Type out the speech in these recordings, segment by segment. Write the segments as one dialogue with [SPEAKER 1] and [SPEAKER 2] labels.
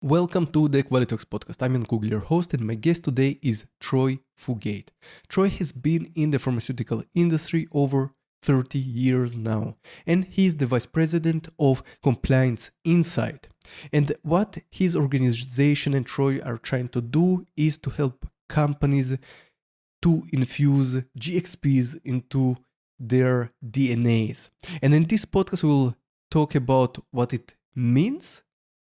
[SPEAKER 1] Welcome to the Qualistery podcast. I'm Jan Kugler, your host, and my guest today is Troy Fugate. Troy has been in the pharmaceutical industry over 30 years now, and he's the vice president of compliance inside. And what his organization and Troy are trying to do is to help companies to infuse GxPs into their DNAs. And in this podcast, we'll talk about what it means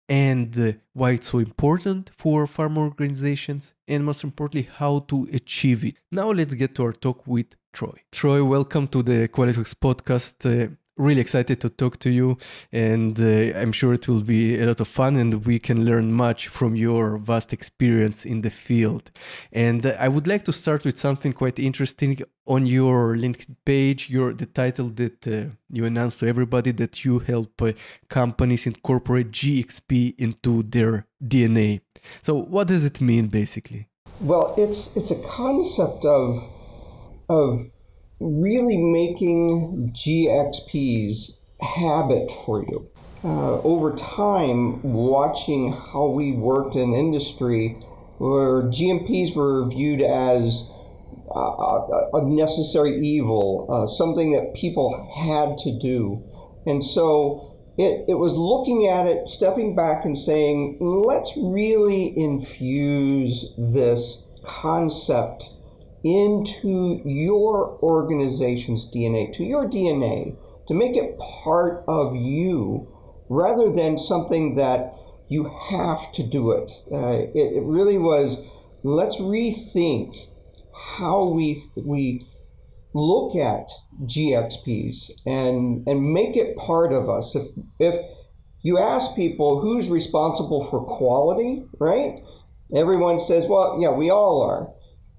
[SPEAKER 1] and why it's so important for pharma organizations, and most importantly, how to achieve it. Now let's get to our talk with Troy. Troy, welcome to the Qualistery podcast. Really excited to talk to you, and I'm sure it will be a lot of fun, and we can learn much from your vast experience in the field. And I would like to start with something quite interesting. On your LinkedIn page, the title that you announced to everybody that you help companies incorporate GxP into their DNA. So what does it mean, basically?
[SPEAKER 2] Well, it's a concept of really making GxPs habit for you. Over time, watching how we worked in industry, where GMPs were viewed as a necessary evil, something that people had to do. And so it was looking at it, stepping back and saying, let's really infuse this concept into your organization's DNA, to your DNA, to make it part of you rather than something that you have to do it. It really was, let's rethink how we look at GxPs and make it part of us. If you ask people who's responsible for quality, right? Everyone says, well, yeah, we all are.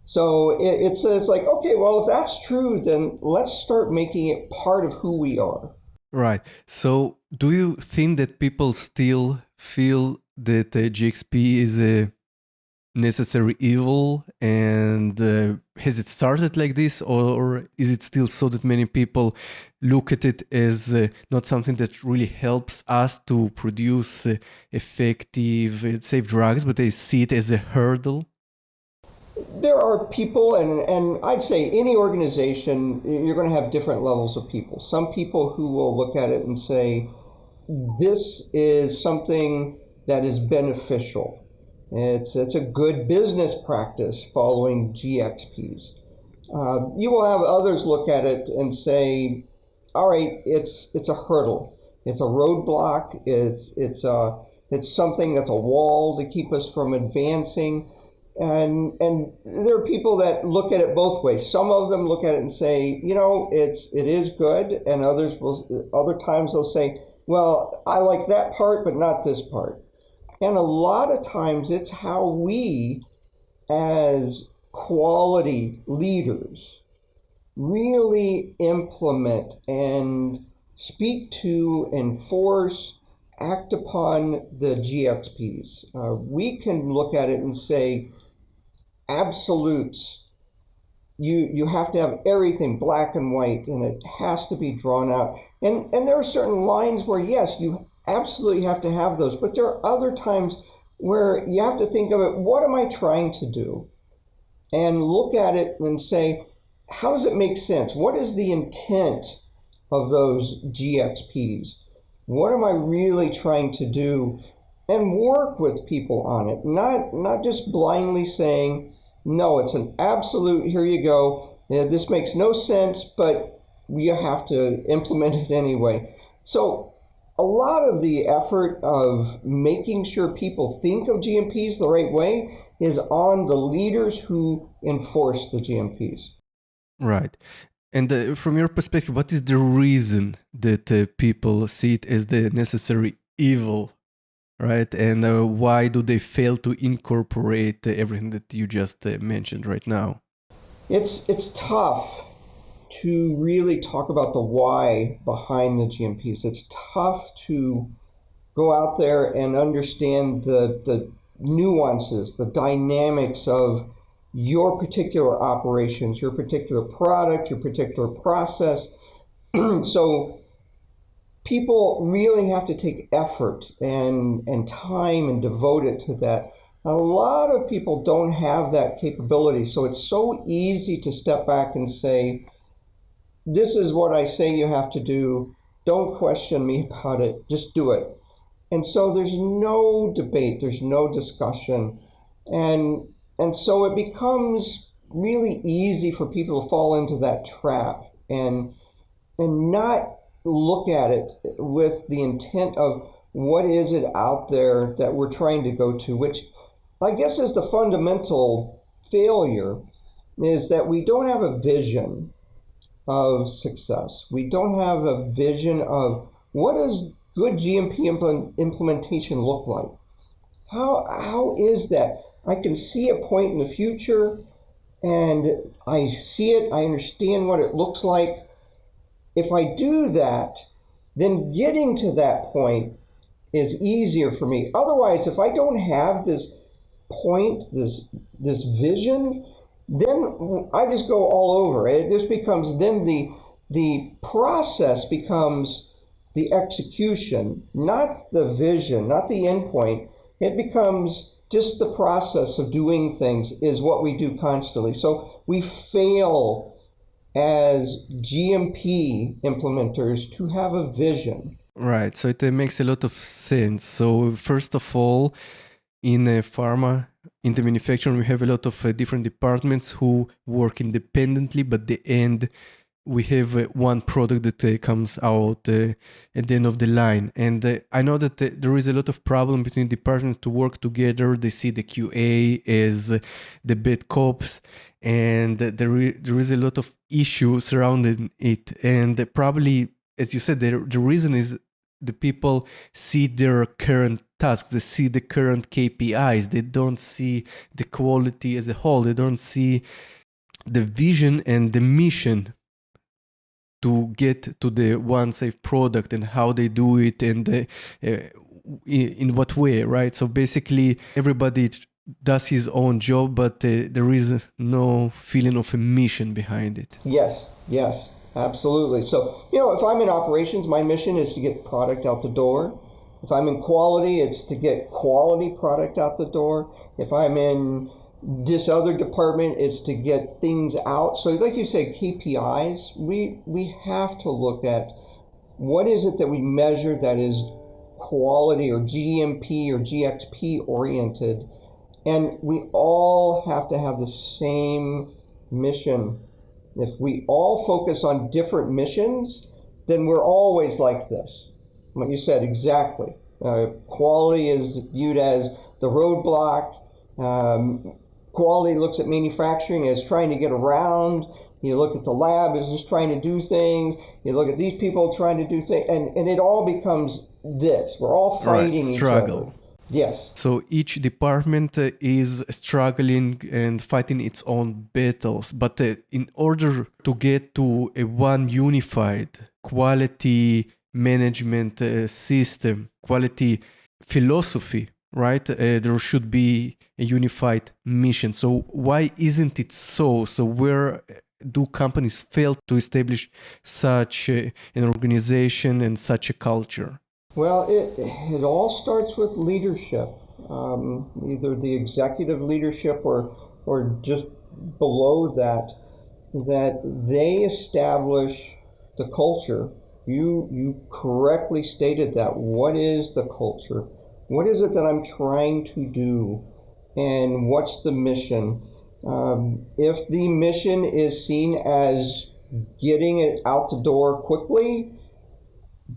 [SPEAKER 2] So it's like, okay, well, if that's true, then let's start making it part of who we are.
[SPEAKER 1] Right. So do you think that people still feel that GxP is a necessary evil, and has it started like this, or is it still so that many people look at it as not something that really helps us to produce effective, safe drugs, but they see it as a hurdle?
[SPEAKER 2] There are people, and I'd say any organization, you're going to have different levels of people. Some people who will look at it and say, this is something that is beneficial. It's a good business practice following GxPs. You will have others look at it and say, all right, it's a hurdle. It's a roadblock. It's something that's a wall to keep us from advancing. And there are people that look at it both ways. Some of them look at it and say, it is good, and other times they'll say, well, I like that part, but not this part. And a lot of times it's how we, as quality leaders, really implement and speak to, enforce, act upon the GxPs. We can look at it and say, absolutes. You have to have everything black and white, and it has to be drawn out. And there are certain lines where, yes, you absolutely have to have those, but there are other times where you have to think of it, what am I trying to do? And look at it and say, how does it make sense? What is the intent of those GxPs? What am I really trying to do? And work with people on it, not just blindly saying, no, it's an absolute, here you go, this makes no sense, but you have to implement it anyway. So a lot of the effort of making sure people think of GMPs the right way is on the leaders who enforce the GMPs.
[SPEAKER 1] Right. And from your perspective, what is the reason that people see it as the necessary evil? Right, and why do they fail to incorporate everything that you just mentioned right now?
[SPEAKER 2] It's tough to really talk about the why behind the GMPs. It's tough to go out there and understand the nuances, the dynamics of your particular operations, your particular product, your particular process. So people really have to take effort and time and devote it to that. A lot of people don't have that capability, so it's so easy to step back and say, this is what I say you have to do. Don't question me about it. Just do it. And so there's no debate, there's no discussion. And so it becomes really easy for people to fall into that trap and not look at it with the intent of what is it out there that we're trying to go to, which I guess is the fundamental failure, is that we don't have a vision of success. We don't have a vision of what does good GMP implementation look like. How is that? I can see a point in the future, and I see it, I understand what it looks like. If I do that, then getting to that point is easier for me. Otherwise, if I don't have this point, this vision, then I just go all over. It just becomes, then the process becomes the execution, not the vision, not the endpoint. It becomes just the process of doing things is what we do constantly. So we fail as GMP implementers to have a vision.
[SPEAKER 1] Right, so it makes a lot of sense. So first of all, in pharma, in the manufacturing, we have a lot of different departments who work independently, but at the end, we have one product that comes out at the end of the line. And I know that there is a lot of problem between departments to work together. They see the QA as the bad cops, and there is a lot of issues surrounding it. And probably, as you said, the reason is the people see their current tasks, they see the current KPIs, they don't see the quality as a whole, they don't see the vision and the mission to get to the one safe product and how they do it and in what way, right? So basically everybody does his own job, but there is no feeling of a mission behind it.
[SPEAKER 2] Yes, absolutely. So, if I'm in operations, my mission is to get product out the door. If I'm in quality, it's to get quality product out the door. If I'm in this other department, it's to get things out. So like you say, KPIs, we have to look at what is it that we measure that is quality or GMP or GxP oriented. And we all have to have the same mission. If we all focus on different missions, then we're always like this. What you said, exactly. Quality is viewed as the roadblock. Quality looks at manufacturing as trying to get around. You look at the lab as just trying to do things. You look at these people trying to do things. And it all becomes this. We're all fighting each other. Yes.
[SPEAKER 1] So each department is struggling and fighting its own battles. But in order to get to a one unified quality management system, quality philosophy, right? There should be a unified mission. So why isn't it so? So where do companies fail to establish such an organization and such a culture?
[SPEAKER 2] Well, it all starts with leadership, either the executive leadership or just below that they establish the culture. You correctly stated that. What is the culture? What is it that I'm trying to do? And what's the mission? If the mission is seen as getting it out the door quickly,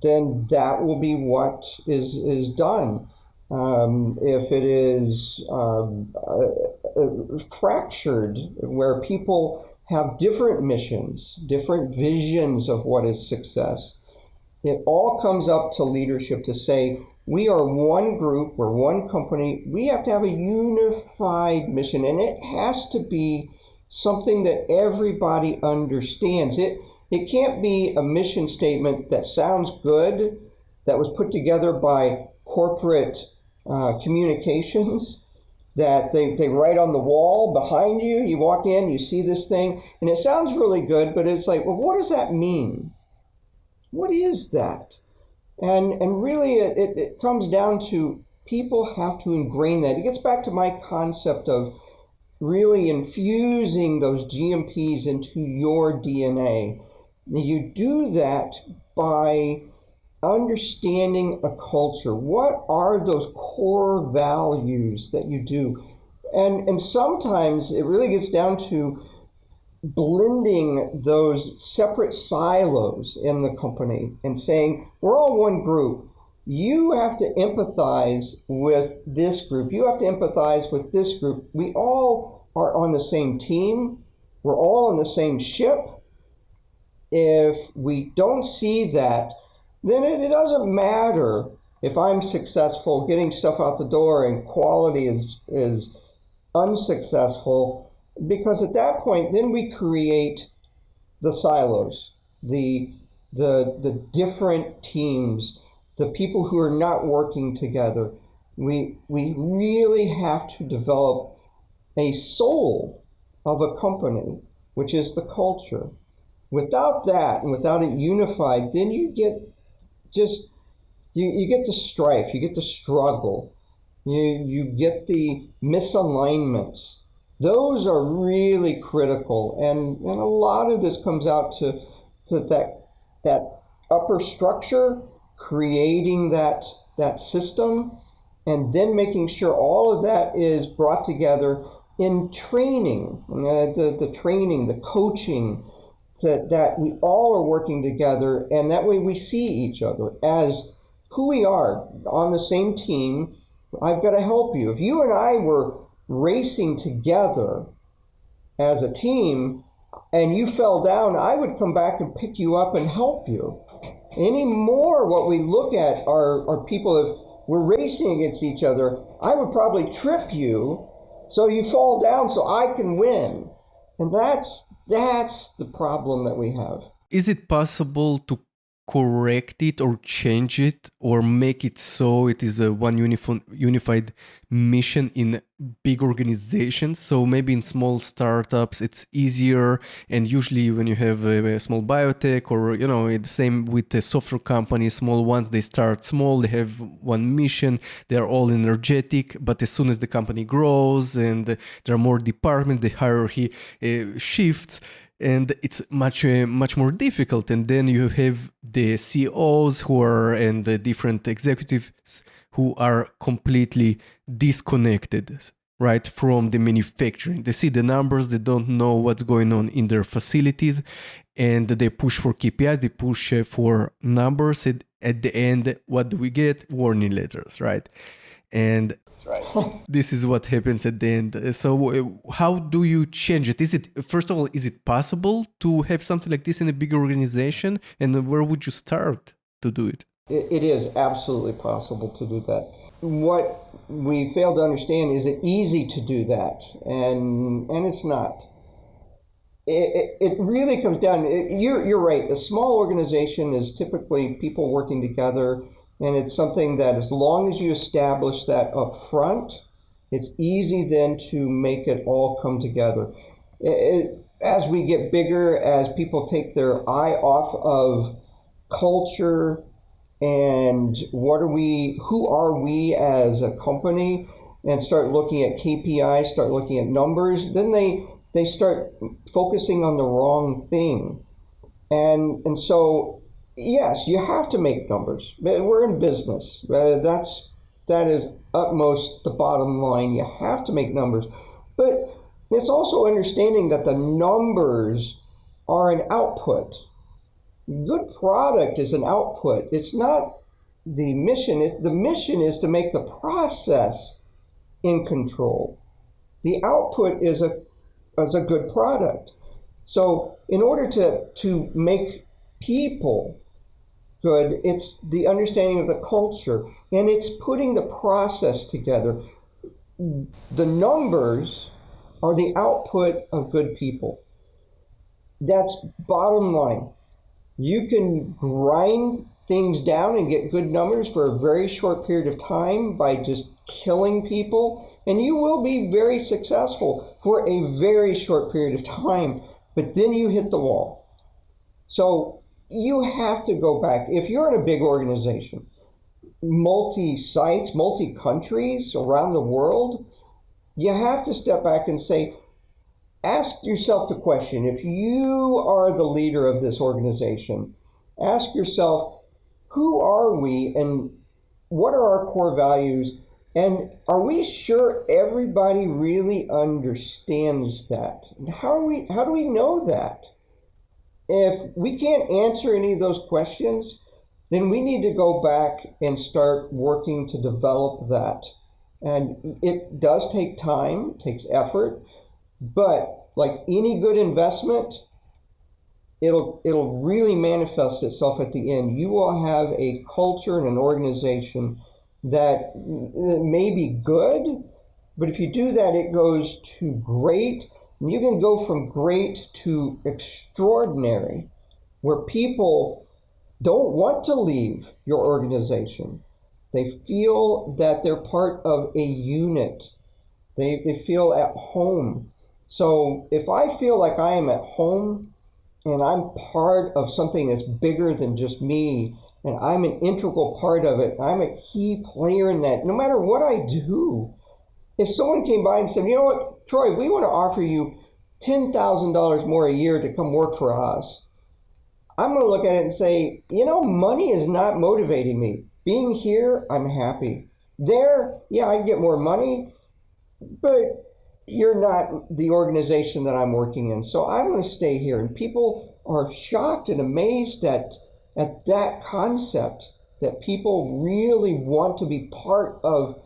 [SPEAKER 2] then that will be what is done. If it is fractured, where people have different missions, different visions of what is success, it all comes up to leadership to say, we are one group, we're one company, we have to have a unified mission, and it has to be something that everybody understands. It can't be a mission statement that sounds good, that was put together by corporate communications, that they write on the wall behind you. You walk in, you see this thing, and it sounds really good, but it's like, well, what does that mean? What is that? And really it comes down to people have to ingrain that. It gets back to my concept of really infusing those GMPs into your DNA. You do that by understanding a culture. What are those core values that you do? And sometimes it really gets down to blending those separate silos in the company and saying, we're all one group. You have to empathize with this group. You have to empathize with this group. We all are on the same team. We're all on the same ship. If we don't see that, then it doesn't matter if I'm successful getting stuff out the door and quality is unsuccessful, because at that point, then we create the silos, the different teams, the people who are not working together. We really have to develop a soul of a company, which is the culture. Without that, and without it unified, then you get you get the strife, you get the struggle, you get the misalignments. Those are really critical, and a lot of this comes out to that upper structure, creating that system, and then making sure all of that is brought together in training, the training, the coaching, that we all are working together, and that way we see each other as who we are on the same team. I've got to help you. If you and I were racing together as a team and you fell down, I would come back and pick you up and help you. Anymore, what we look at are people, if we're racing against each other, I would probably trip you so you fall down so I can win. And that's the problem that we have.
[SPEAKER 1] Is it possible to correct it or change it or make it so it is a one unified mission in big organizations? So maybe in small startups it's easier, and usually when you have a small biotech or the same with the software companies, small ones, they start small, they have one mission, they're all energetic, but as soon as the company grows and there are more departments, the hierarchy shifts, and it's much more difficult. And then you have the CEOs and the different executives who are completely disconnected, right, from the manufacturing. They see the numbers, they don't know what's going on in their facilities, and they push for KPIs, they push for numbers. And at the end, what do we get? Warning letters, right? And
[SPEAKER 2] Right.
[SPEAKER 1] this is what happens at the end. So how do you change it? First of all, is it possible to have something like this in a big organization? And where would you start to do it?
[SPEAKER 2] It is absolutely possible to do that. What we fail to understand is it easy to do that, and it's not. It really comes down. You're right. A small organization is typically people working together. And it's something that as long as you establish that up front, it's easy then to make it all come together. As we get bigger, as people take their eye off of culture and who are we as a company, and start looking at KPIs, start looking at numbers, then they start focusing on the wrong thing. And so, yes, you have to make numbers. We're in business. That is utmost the bottom line. You have to make numbers. But it's also understanding that the numbers are an output. Good product is an output. It's not the mission. The mission is to make the process in control. The output is a good product. So in order to make people good, it's the understanding of the culture, and it's putting the process together. The numbers are the output of good people. That's bottom line. You can grind things down and get good numbers for a very short period of time by just killing people, and you will be very successful for a very short period of time, but then you hit the wall. So you have to go back. If you're in a big organization, multi-sites, multi-countries around the world, you have to step back and say, ask yourself the question, if you are the leader of this organization, ask yourself, who are we and what are our core values? And are we sure everybody really understands that? And how do we know that? If we can't answer any of those questions, then we need to go back and start working to develop that. And it does take time, takes effort, but like any good investment, it'll really manifest itself at the end. You will have a culture and an organization that may be good, but if you do that, it goes to great. And you can go from great to extraordinary, where people don't want to leave your organization. They feel that they're part of a unit. They feel at home. So if I feel like I am at home and I'm part of something that's bigger than just me, and I'm an integral part of it, I'm a key player in that, no matter what I do. If someone came by and said, you know what, Troy, we want to offer you $10,000 more a year to come work for us, I'm going to look at it and say, you know, money is not motivating me. Being here, I'm happy. There, yeah, I get more money, but you're not the organization that I'm working in, so I'm going to stay here. And people are shocked and amazed at that concept, that people really want to be part of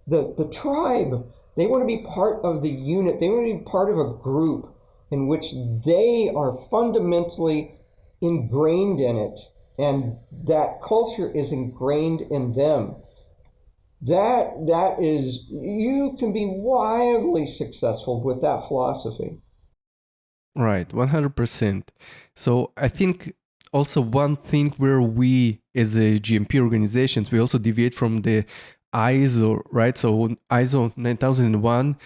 [SPEAKER 2] the tribe. They want to be part of the unit. They want to be part of a group in which they are fundamentally ingrained in it, and that culture is ingrained in them. That is, you can be wildly successful with that philosophy.
[SPEAKER 1] Right, 100%. So I think also one thing where we as a GMP organizations, we also deviate from the ISO, right? So ISO 9001,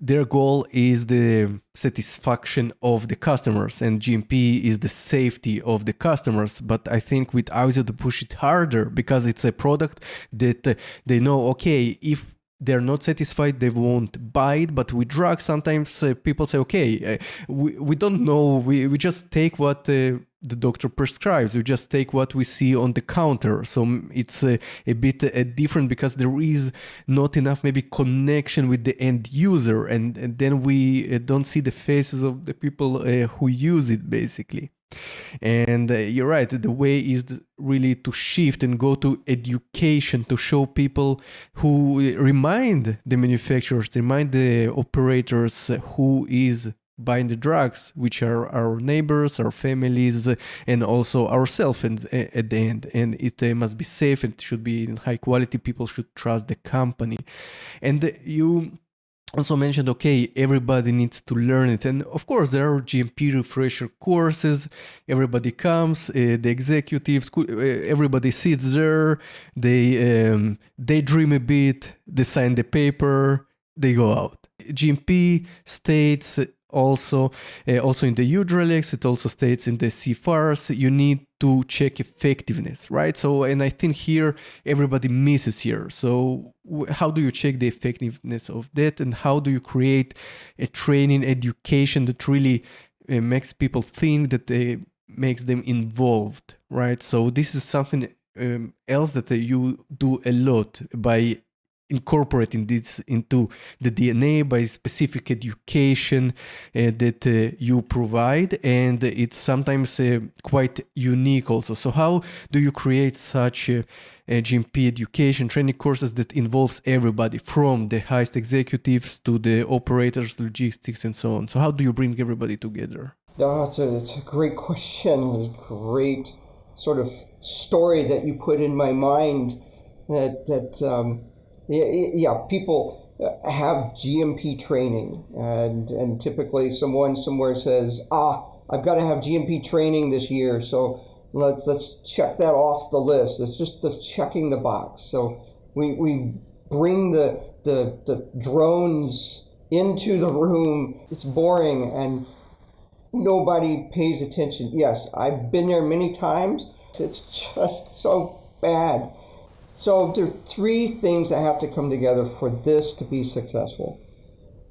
[SPEAKER 1] their goal is the satisfaction of the customers, and GMP is the safety of the customers. But I think with ISO to push it harder, because it's a product that they know, okay, if they're not satisfied, they won't buy it. But with drugs, sometimes people say, okay, we don't know, we just take what the doctor prescribes, we just take what we see on the counter. So it's a bit different, because there is not enough maybe connection with the end user, and then we don't see the faces of the people who use it, basically. And you're right, the way is really to shift and go to education, to show people, who remind the manufacturers, remind the operators who is buying the drugs, which are our neighbors, our families, and also ourselves at the end. And it must be safe, and it should be in high quality. People should trust the company. And you also mentioned, okay, everybody needs to learn it. And of course, there are GMP refresher courses. Everybody comes, the executives, everybody sits there, they dream a bit, they sign the paper, they go out. GMP states also in the UDRELEX, it also states in the CFARS, you need to check effectiveness, right? So, and I think here everybody misses here. So how do you check the effectiveness of that, and how do you create a training education that really makes people think, that makes them involved, right? So this is something else that you do a lot by incorporating this into the DNA, by specific education that you provide, and it's sometimes quite unique also. So how do you create such GMP education training courses that involves everybody, from the highest executives to the operators, logistics, and so on? So how do you bring everybody together?
[SPEAKER 2] It's a great question, a great sort of story that you put in my mind, people have GMP training, and typically someone somewhere says, I've got to have GMP training this year, so let's check that off the list. It's just the checking the box. So we bring the drones into the room. It's boring, and nobody pays attention. Yes, I've been there many times. It's just so bad. So there are three things that have to come together for this to be successful.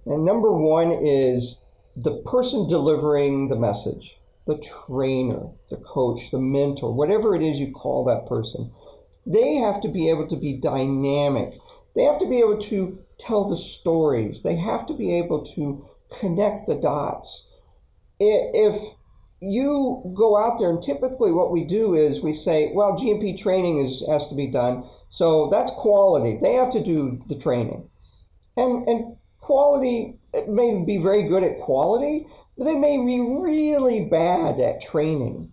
[SPEAKER 2] And number one is the person delivering the message, the trainer, the coach, the mentor, whatever it is you call that person. They have to be able to be dynamic. They have to be able to tell the stories. They have to be able to connect the dots. If you go out there, and typically what we do is we say, well, GMP training has to be done, so that's quality. They have to do the training. And quality, it may be very good at quality, but they may be really bad at training.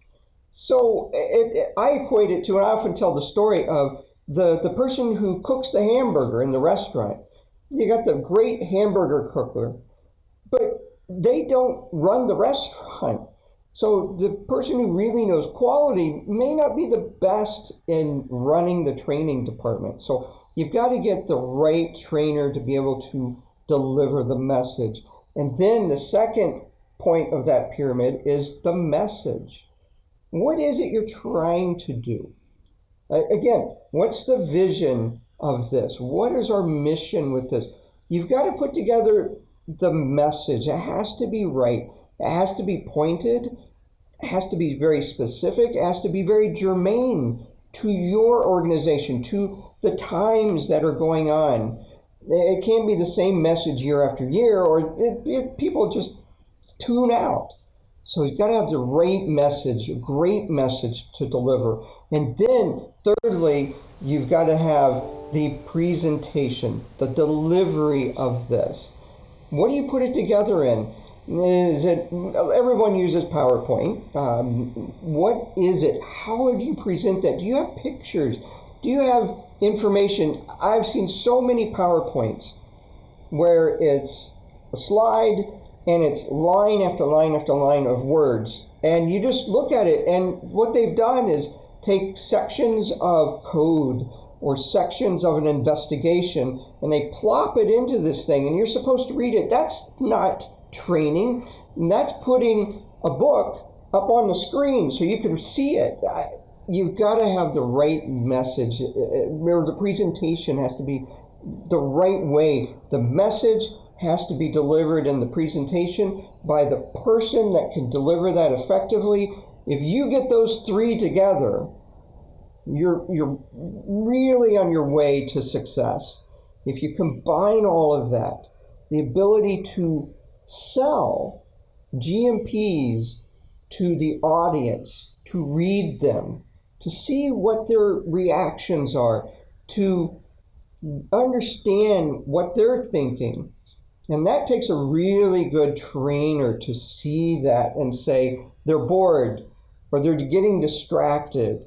[SPEAKER 2] So I equate it to, and I often tell the story of the person who cooks the hamburger in the restaurant. You got the great hamburger cooker, but they don't run the restaurant. So the person who really knows quality may not be the best in running the training department. So you've got to get the right trainer to be able to deliver the message. And then the second point of that pyramid is the message. What is it you're trying to do? Again, what's the vision of this? What is our mission with this? You've got to put together the message. It has to be right. It has to be pointed. It has to be very specific. It has to be very germane to your organization, to the times that are going on. It can't be the same message year after year, or people just tune out. So you've got to have the right message, a great message to deliver. And then, thirdly, you've got to have the presentation, the delivery of this. What do you put it together in? Is it, everyone uses PowerPoint. What is it? How would you present that? Do you have pictures? Do you have information? I've seen so many PowerPoints where it's a slide and it's line after line after line of words. And you just look at it, and what they've done is take sections of code or sections of an investigation, and they plop it into this thing, and you're supposed to read it. That's not training. That's putting a book up on the screen so you can see it. You've got to have the right message, where the presentation has to be the right way. The message has to be delivered in the presentation by the person that can deliver that effectively. If you get those three together, you're really on your way to success. If you combine all of that, the ability to sell GMPs to the audience, to read them, to see what their reactions are, to understand what they're thinking. And that takes a really good trainer to see that and say they're bored, or they're getting distracted,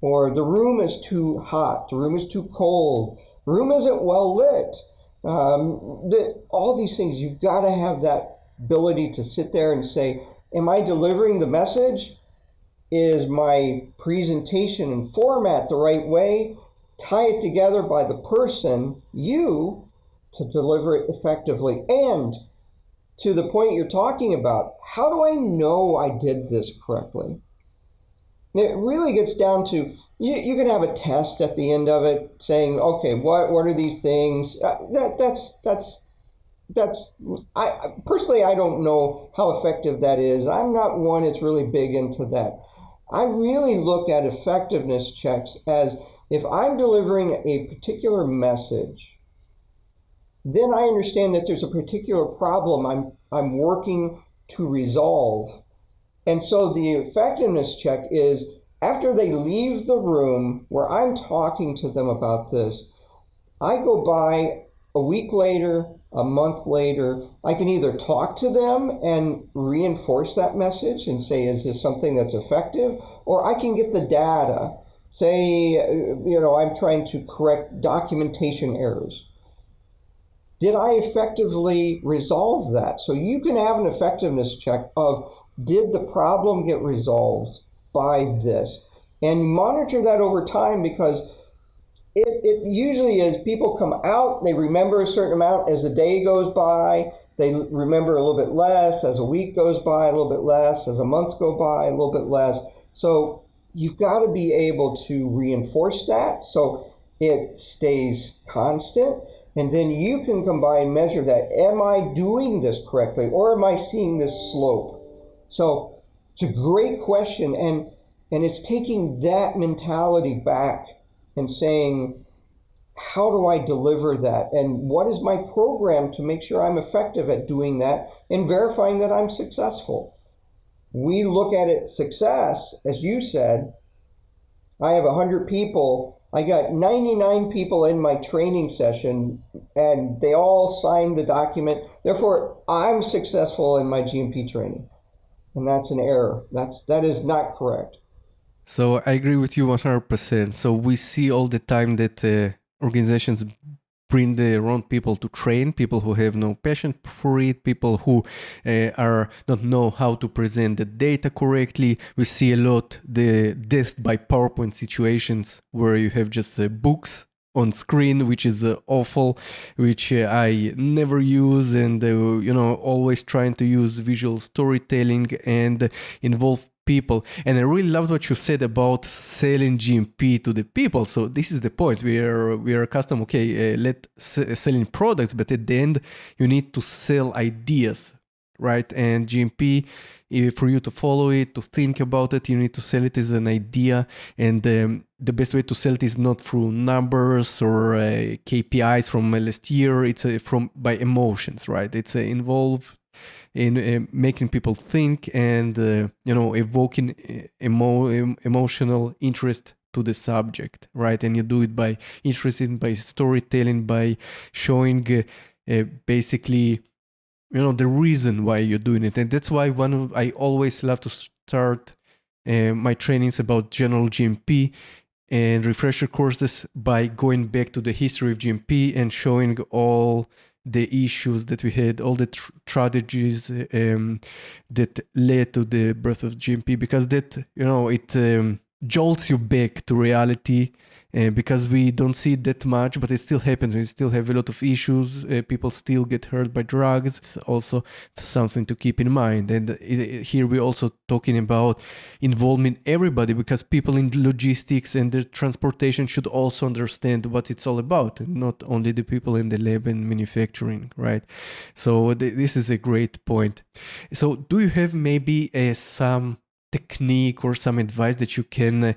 [SPEAKER 2] or the room is too hot, the room is too cold, the room isn't well lit. All these things, you've got to have that ability to sit there and say, am I delivering the message? Is my presentation and format the right way? Tie it together by the person, you, to deliver it effectively. And to the point you're talking about, how do I know I did this correctly? It really gets down to, you can have a test at the end of it saying, okay, what are these things? Personally, I don't know how effective that is. I'm not one that's really big into that. I really look at effectiveness checks as, if I'm delivering a particular message, then I understand that there's a particular problem I'm working to resolve. And so the effectiveness check is, after they leave the room where I'm talking to them about this, I go by a week later, a month later, I can either talk to them and reinforce that message and say, is this something that's effective? Or I can get the data, say, I'm trying to correct documentation errors. Did I effectively resolve that? So you can have an effectiveness check of, did the problem get resolved by this? And monitor that over time, because it usually is, people come out, they remember a certain amount as the day goes by, They remember a little bit less as a week goes by, a little bit less as a month go by, a little bit less. So you've got to be able to reinforce that so it stays constant. And then you can combine measure that. Am I doing this correctly, or am I seeing this slope? So it's a great question, and it's taking that mentality back and saying, how do I deliver that? And what is my program to make sure I'm effective at doing that and verifying that I'm successful? We look at it success, as you said. I have 100 people. I got 99 people in my training session, and they all signed the document. Therefore, I'm successful in my GMP training. And that's an error. That is not correct.
[SPEAKER 1] So I agree with you 100%. So we see all the time that organizations bring the wrong people to train, people who have no passion for it, people who don't know how to present the data correctly. We see a lot the death by PowerPoint situations where you have just books on screen, which is awful, which I never use, and always trying to use visual storytelling and involve people. And I really loved what you said about selling GMP to the people. So this is the point. We are accustomed, selling products, but at the end you need to sell ideas, right? And GMP, for you to follow it, to think about it, you need to sell it as an idea. And the best way to sell it is not through numbers or KPIs from last year. It's by emotions, right? It's involved in making people think and evoking emotional interest to the subject, right? And you do it by storytelling, by showing basically the reason why you're doing it. And that's why I always love to start my trainings about general GMP and refresher courses by going back to the history of GMP and showing all the issues that we had, all the strategies that led to the birth of GMP, because that, it jolts you back to reality, because we don't see it that much, but it still happens. We still have a lot of issues. People still get hurt by drugs. It's also something to keep in mind. And here we're also talking about involving everybody, because people in logistics and the transportation should also understand what it's all about, and not only the people in the lab and manufacturing, right? So this is a great point. So do you have maybe some technique or some advice that you can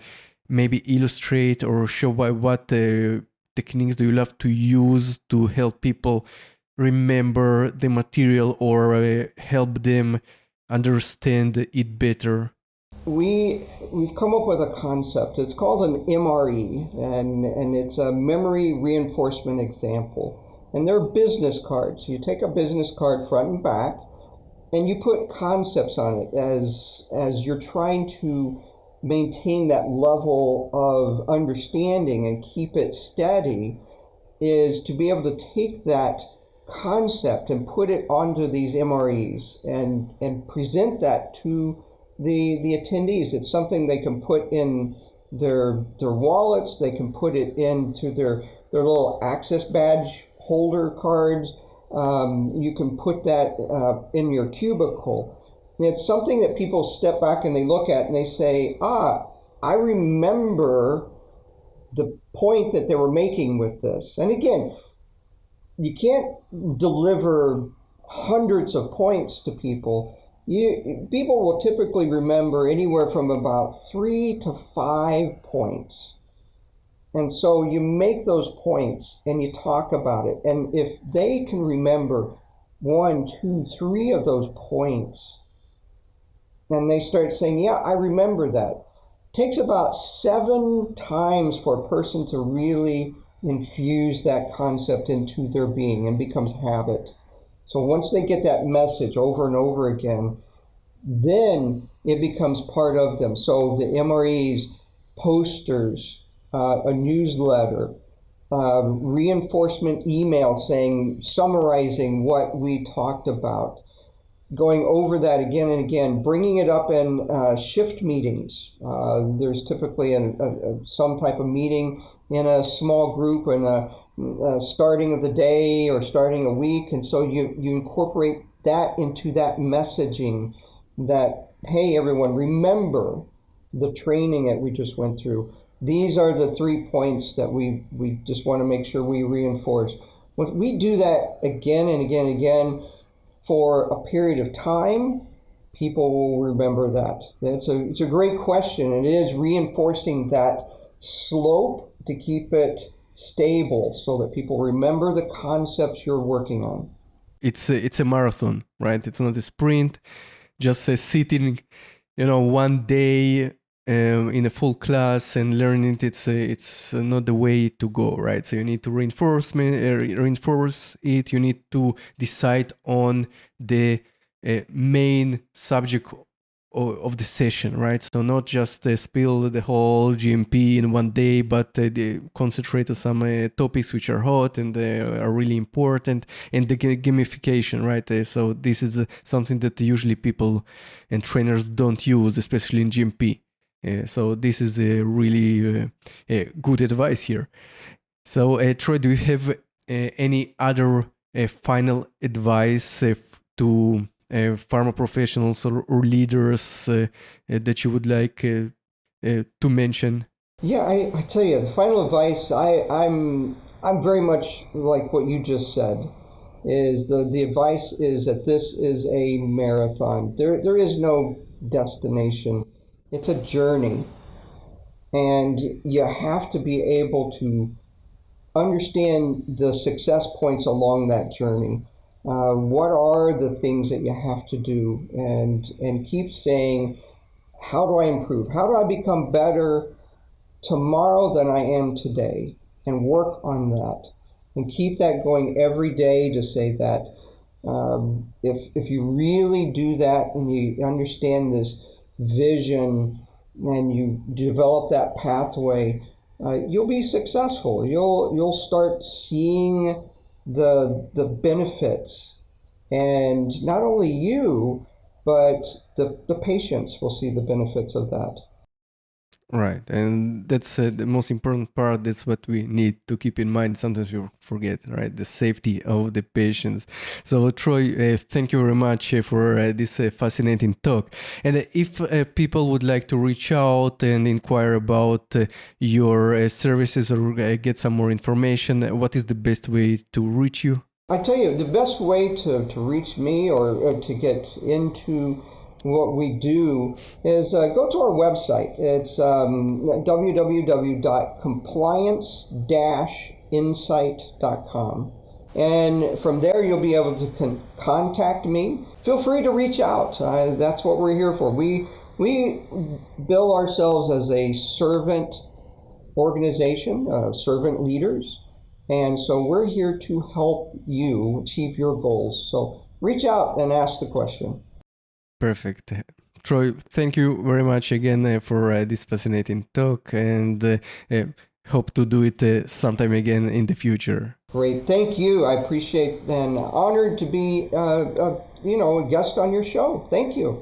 [SPEAKER 1] maybe illustrate or show what techniques do you love to use to help people remember the material or help them understand it better?
[SPEAKER 2] We've come up with a concept. It's called an MRE, and it's a memory reinforcement example. And they're business cards. You take a business card front and back, and you put concepts on it as you're trying to maintain that level of understanding and keep it steady, is to be able to take that concept and put it onto these MREs and present that to the attendees. It's something they can put in their wallets, they can put it into their little access badge holder cards. You can put that in your cubicle. And it's something that people step back and they look at and they say, I remember the point that they were making with this. And again, you can't deliver hundreds of points to people. People will typically remember anywhere from about 3 to 5 points. And so you make those points and you talk about it. And if they can remember 1, 2, 3 of those points, and they start saying, yeah, I remember that. It takes about 7 times for a person to really infuse that concept into their being and becomes habit. So once they get that message over and over again, then it becomes part of them. So the MREs, posters, a newsletter, reinforcement email summarizing what we talked about, going over that again and again, bringing it up in shift meetings. There's typically some type of meeting in a small group, and starting of the day or starting a week, and so you incorporate that into that messaging that, hey everyone, remember the training that we just went through. These are the 3 points that we just want to make sure we reinforce. When we do that again and again and again for a period of time, people will remember that. It's a great question, and it is reinforcing that slope to keep it stable so that people remember the concepts you're working on.
[SPEAKER 1] It's a marathon, right? It's not a sprint. Just sitting, one day in a full class and learning it, it's not the way to go, right? So you need to reinforce it. You need to decide on the main subject of the session, right? So not just spill the whole GMP in one day, but concentrate on some topics which are hot and are really important, and the gamification, right? So this is something that usually people and trainers don't use, especially in GMP. So this is a really good advice here. So Troy, do you have any other final advice to pharma professionals or leaders that you would like to mention?
[SPEAKER 2] Yeah, I tell you, the final advice, I'm very much like what you just said. Is the advice is that this is a marathon. There is no destination. It's a journey, and you have to be able to understand the success points along that journey. What are the things that you have to do, and keep saying, how do I improve? How do I become better tomorrow than I am today? And work on that, and keep that going every day to say that. If you really do that and you understand this vision and you develop that pathway, you'll be successful. You'll start seeing the benefits, and not only you, but the patients will see the benefits of that.
[SPEAKER 1] Right, and that's the most important part. That's what we need to keep in mind. Sometimes we forget, right? The safety of the patients. So, Troy, thank you very much for this fascinating talk. And if people would like to reach out and inquire about your services or get some more information, what is the best way to reach you?
[SPEAKER 2] I tell you, the best way to reach me or to get into what we do is go to our website. It's www.compliance-insight.com. And from there, you'll be able to contact me. Feel free to reach out. That's what we're here for. We bill ourselves as a servant organization, servant leaders. And so we're here to help you achieve your goals. So reach out and ask the question.
[SPEAKER 1] Perfect. Troy, thank you very much again for this fascinating talk, and hope to do it sometime again in the future.
[SPEAKER 2] Great, thank you. I appreciate and honored to be, a guest on your show. Thank you.